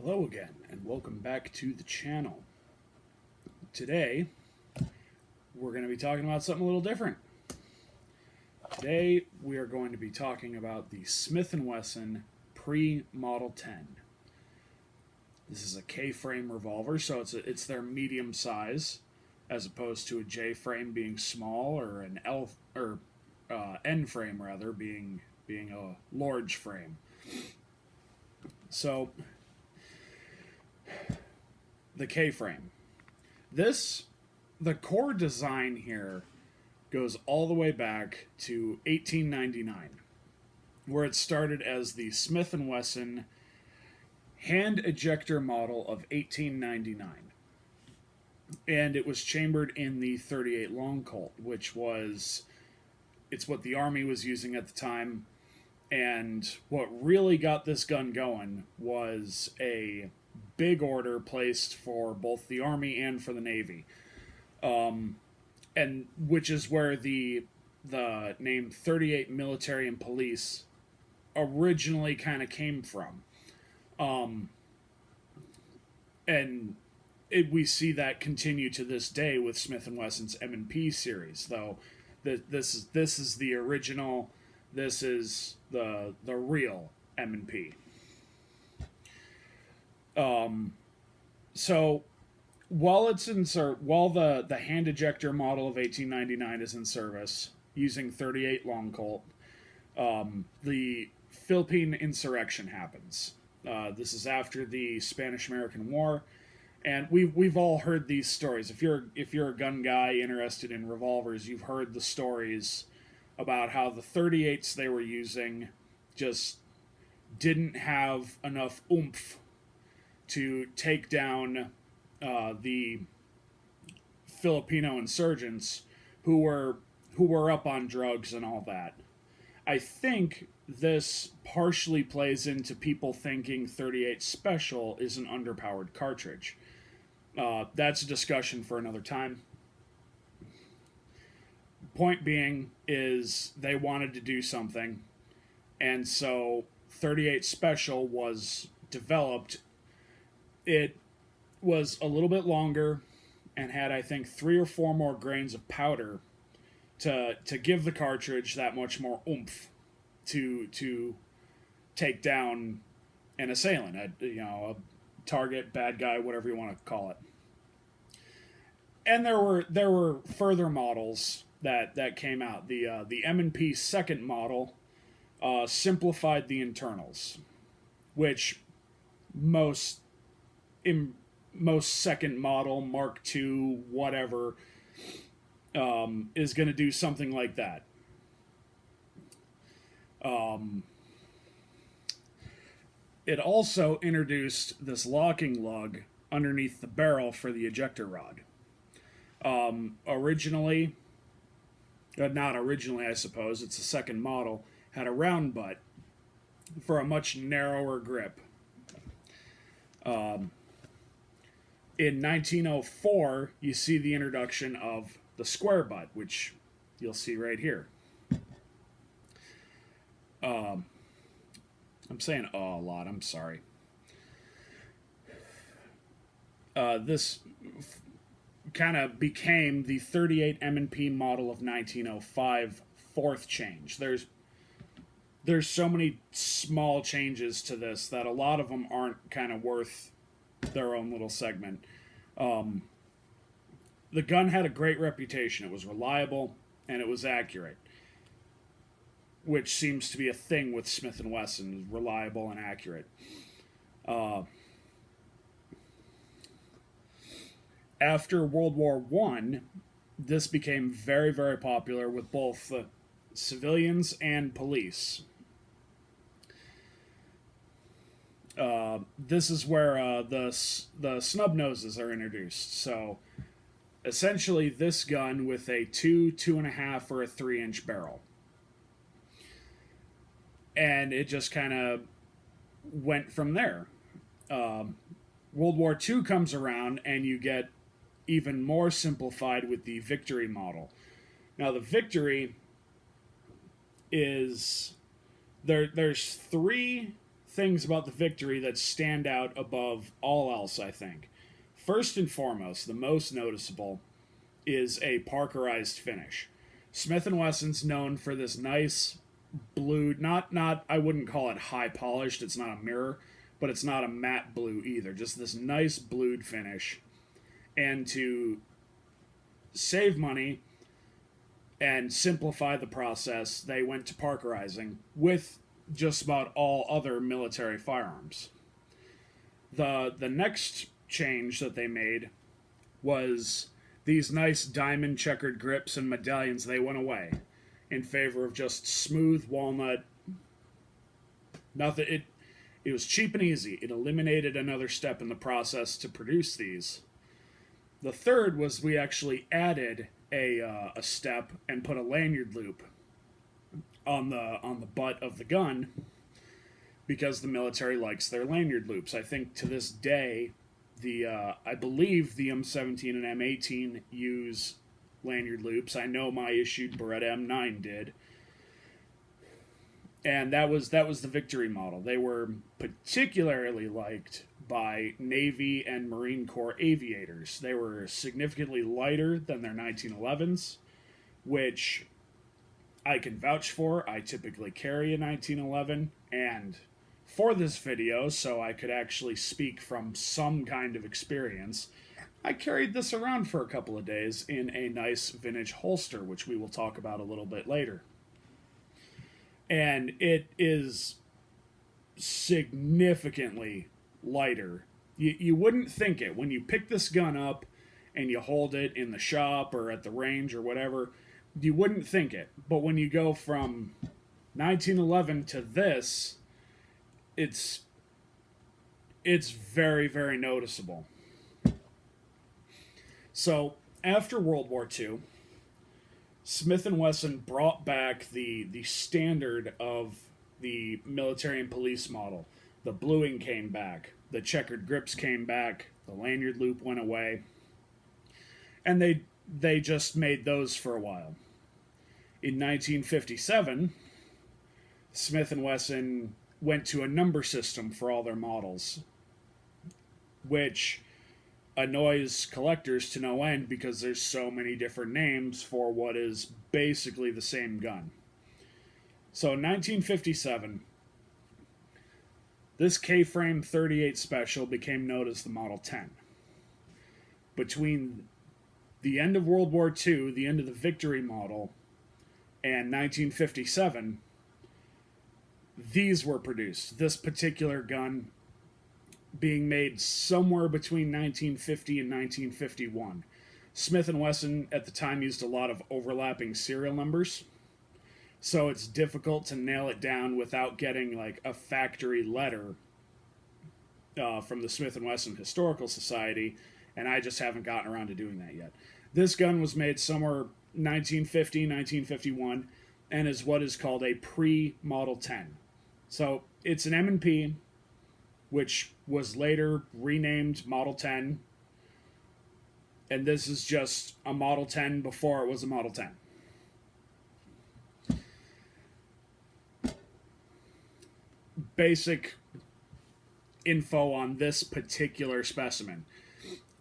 Hello again, and welcome back to the channel. Today, we're going to be talking about something a little different. Today, we are going to be talking about the Smith & Wesson Pre-Model 10. This is a K-frame revolver, so it's their medium size, as opposed to a J-frame being small, or an N-frame rather being a large frame. So, the K-frame. The core design here goes all the way back to 1899, where it started as the Smith & Wesson hand ejector model of 1899. And it was chambered in the 38 Long Colt, it's what the Army was using at the time. And what really got this gun going was a big order placed for both the Army and for the Navy, and which is where the name 38 Military and Police originally kind of came from, and we see that continue to this day with Smith & Wesson's M&P series. Though this is the original, this is the real M&P. So while the hand ejector model of 1899 is in service using 38 Long Colt, the Philippine insurrection happens. This is after the Spanish-American War, and we've all heard these stories. If you're a gun guy interested in revolvers, you've heard the stories about how the 38s they were using just didn't have enough oomph to take down the Filipino insurgents who were up on drugs and all that. I think this partially plays into people thinking 38 Special is an underpowered cartridge. That's a discussion for another time. Point being is they wanted to do something, and so 38 Special was developed. It was a little bit longer and had, I think, 3 or 4 more grains of powder to give the cartridge that much more oomph to take down an assailant, a target, bad guy, whatever you want to call it. And there were further models that came out. The M&P second model simplified the internals, which most second model Mark II whatever is going to do something like that. It also introduced this locking lug underneath the barrel for the ejector rod. Originally, not originally, I suppose, it's a second model, had a round butt for a much narrower grip. In 1904, you see the introduction of the square butt, which you'll see right here. I'm saying a lot, I'm sorry. This kind of became the 38 M&P model of 1905 fourth change. There's so many small changes to this that a lot of them aren't kind of worth their own little segment. The gun had a great reputation. It was reliable and it was accurate, which seems to be a thing with Smith & Wesson, reliable and accurate. After World War I, this became very, very popular with both civilians and police. This is where the snub noses are introduced. So, essentially, this gun with a 2.5, or a 3-inch barrel. And it just kind of went from there. World War II comes around, and you get even more simplified with the Victory model. Now, the Victory is there's three things about the Victory that stand out above all else, I think. First and foremost, the most noticeable is a Parkerized finish. Smith & Wesson's known for this nice blue, not I wouldn't call it high polished, it's not a mirror, but it's not a matte blue either, just this nice blued finish. And to save money and simplify the process, they went to parkerizing with just about all other military firearms. The next change that they made was these nice diamond checkered grips and medallions. They went away in favor of just smooth walnut. Nothing. It was cheap and easy. It eliminated another step in the process to produce these. The third was we actually added a step and put a lanyard loop on the butt of the gun, because the military likes their lanyard loops. I think to this day, I believe the M17 and M18 use lanyard loops. I know my issued Beretta M9 did. And that was the Victory model. They were particularly liked by Navy and Marine Corps aviators. They were significantly lighter than their 1911s, which I can vouch for. I typically carry a 1911, and for this video, so I could actually speak from some kind of experience, I carried this around for a couple of days in a nice vintage holster, which we will talk about a little bit later. And it is significantly lighter. You wouldn't think it. When you pick this gun up and you hold it in the shop or at the range or whatever, you wouldn't think it. But when you go from 1911 to this, it's very, very noticeable. So, after World War II, Smith & Wesson brought back the standard of the military and police model. The bluing came back, the checkered grips came back, the lanyard loop went away, and they just made those for a while. In 1957, Smith & Wesson went to a number system for all their models, which annoys collectors to no end because there's so many different names for what is basically the same gun. So in 1957, this K-frame 38 special became known as the Model 10. Between the end of World War II, the end of the Victory model, and 1957, these were produced. This particular gun being made somewhere between 1950 and 1951. Smith & Wesson at the time used a lot of overlapping serial numbers, so it's difficult to nail it down without getting like a factory letter from the Smith & Wesson Historical Society, and I just haven't gotten around to doing that yet. This gun was made somewhere 1950, 1951, and is what is called a pre-Model 10. So it's an M&P, which was later renamed Model 10, and this is just a Model 10 before it was a Model 10. Basic info on this particular specimen.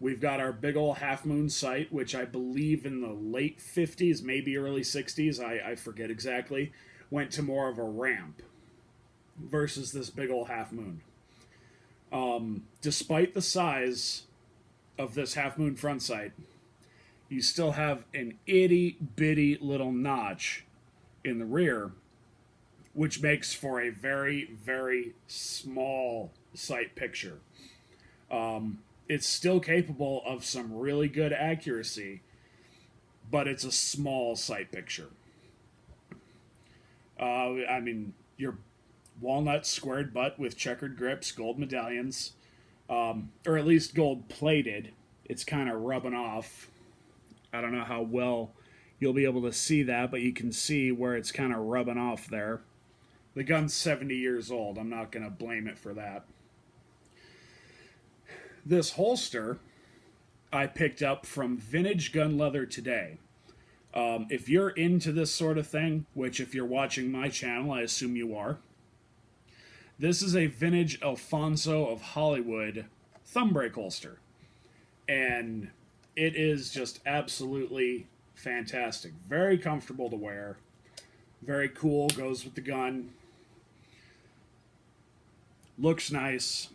We've got our big ol' half-moon sight, which I believe in the late 50s, maybe early 60s, I forget exactly, went to more of a ramp versus this big ol' half-moon. Despite the size of this half-moon front sight, you still have an itty-bitty little notch in the rear, which makes for a very, very small sight picture. It's still capable of some really good accuracy, but it's a small sight picture. I mean, your walnut squared butt with checkered grips, gold medallions, or at least gold plated. It's kind of rubbing off. I don't know how well you'll be able to see that, but you can see where it's kind of rubbing off there. The gun's 70 years old. I'm not going to blame it for that. This holster I picked up from Vintage Gun Leather Today. If you're into this sort of thing, which if you're watching my channel, I assume you are, This is a vintage Alfonso of Hollywood thumb brake holster. And it is just absolutely fantastic. Very comfortable to wear. Very cool. Goes with the gun. Looks nice.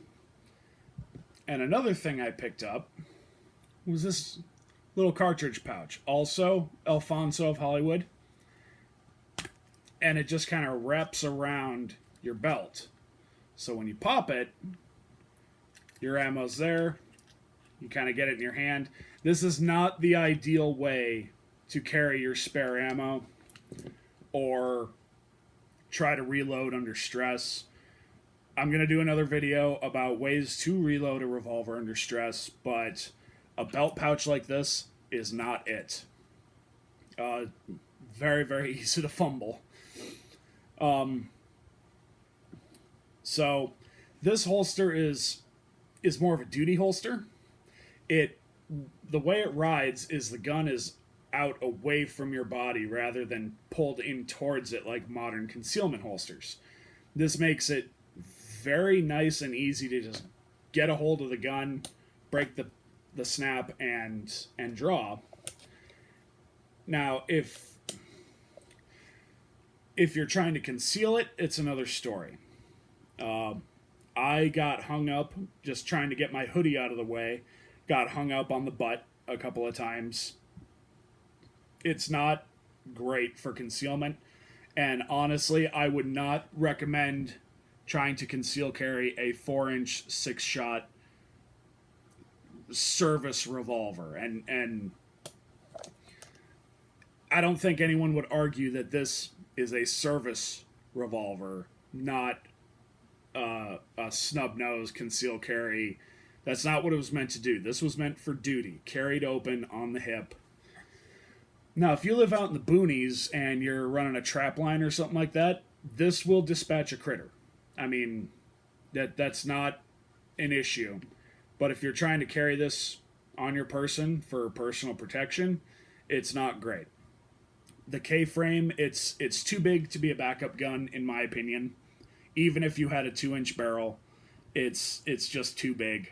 And another thing I picked up was this little cartridge pouch. Also, Alfonso of Hollywood. And it just kind of wraps around your belt. So when you pop it, your ammo's there. You kind of get it in your hand. This is not the ideal way to carry your spare ammo or try to reload under stress. I'm going to do another video about ways to reload a revolver under stress, but a belt pouch like this is not it. Very, very easy to fumble. So this holster is more of a duty holster. The way it rides is the gun is out away from your body rather than pulled in towards it like modern concealment holsters. This makes it very nice and easy to just get a hold of the gun, break the snap, and draw. Now, if you're trying to conceal it, it's another story. I got hung up just trying to get my hoodie out of the way. Got hung up on the butt a couple of times. It's not great for concealment. And honestly, I would not recommend trying to conceal carry a 4-inch 6-shot service revolver. And I don't think anyone would argue that this is a service revolver, not a snub nose conceal carry. That's not what it was meant to do. This was meant for duty, carried open on the hip. Now, if you live out in the boonies and you're running a trap line or something like that, this will dispatch a critter. I mean, that's not an issue. But if you're trying to carry this on your person for personal protection, it's not great. The K-frame, it's too big to be a backup gun, in my opinion. Even if you had a 2-inch barrel, it's just too big.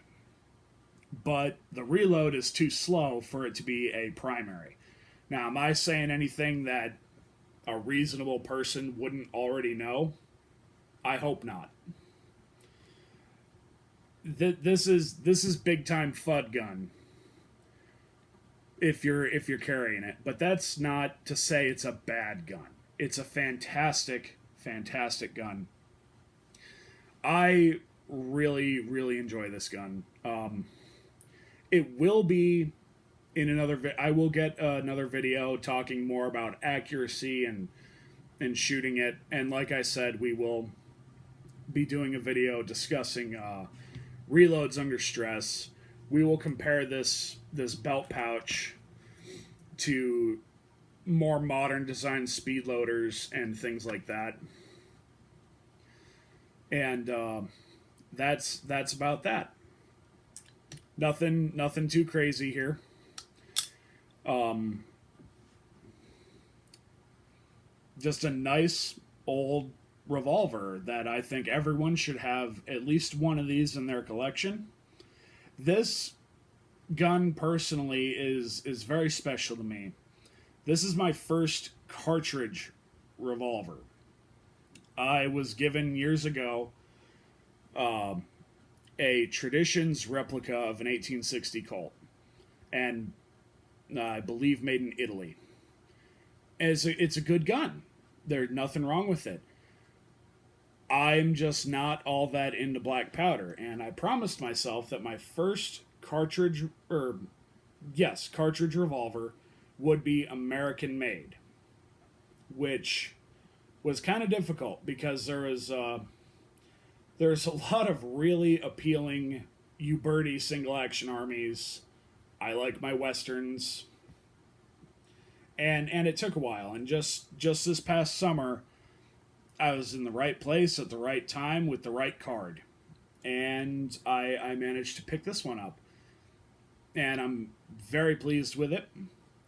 But the reload is too slow for it to be a primary. Now, am I saying anything that a reasonable person wouldn't already know? I hope not. This is big time FUD gun. If you're carrying it, but that's not to say it's a bad gun. It's a fantastic, fantastic gun. I really, really enjoy this gun. It will be in another. I will get another video talking more about accuracy and shooting it. And like I said, we will be doing a video discussing reloads under stress. We will compare this belt pouch to more modern design speed loaders and things like that. And that's about that. Nothing too crazy here. Just a nice old revolver that I think everyone should have at least one of these in their collection. This gun personally is very special to me. This is my first cartridge revolver. I was given years ago a Traditions replica of an 1860 Colt, and I believe made in Italy. And it's a good gun. There's nothing wrong with it. I'm just not all that into black powder, and I promised myself that my first cartridge revolver would be American made, which was kind of difficult because there's a lot of really appealing Uberti single action armies. I like my westerns, and it took a while. And just this past summer, I was in the right place at the right time with the right card, and I managed to pick this one up, and I'm very pleased with it.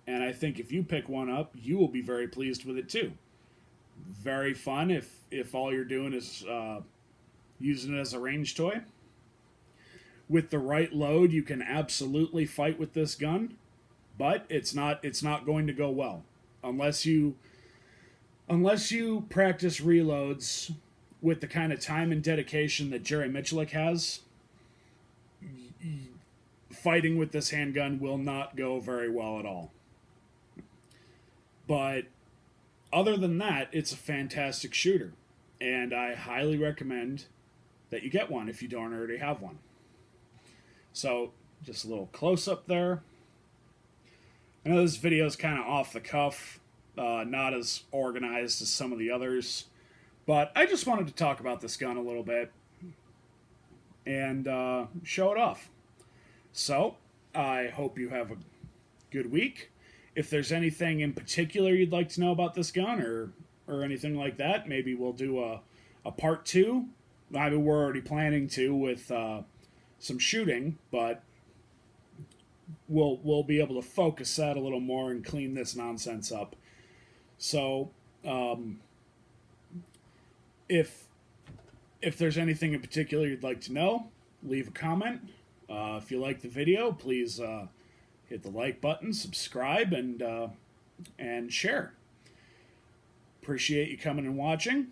And I think if you pick one up, you will be very pleased with it too. Very fun if all you're doing is using it as a range toy. With the right load, you can absolutely fight with this gun, but it's not going to go well unless you practice reloads with the kind of time and dedication that Jerry Michalik has. Fighting with this handgun will not go very well at all. But other than that, it's a fantastic shooter, and I highly recommend that you get one if you don't already have one. So, just a little close-up there. I know this video is kind of off the cuff, not as organized as some of the others, but I just wanted to talk about this gun a little bit and show it off. So, I hope you have a good week. If there's anything in particular you'd like to know about this gun or anything like that, maybe we'll do a part 2. I mean, we're already planning to with some shooting, but we'll be able to focus that a little more and clean this nonsense up. So, if there's anything in particular you'd like to know, leave a comment. If you like the video, please hit the like button, subscribe, and share. Appreciate you coming and watching.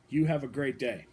You have a great day.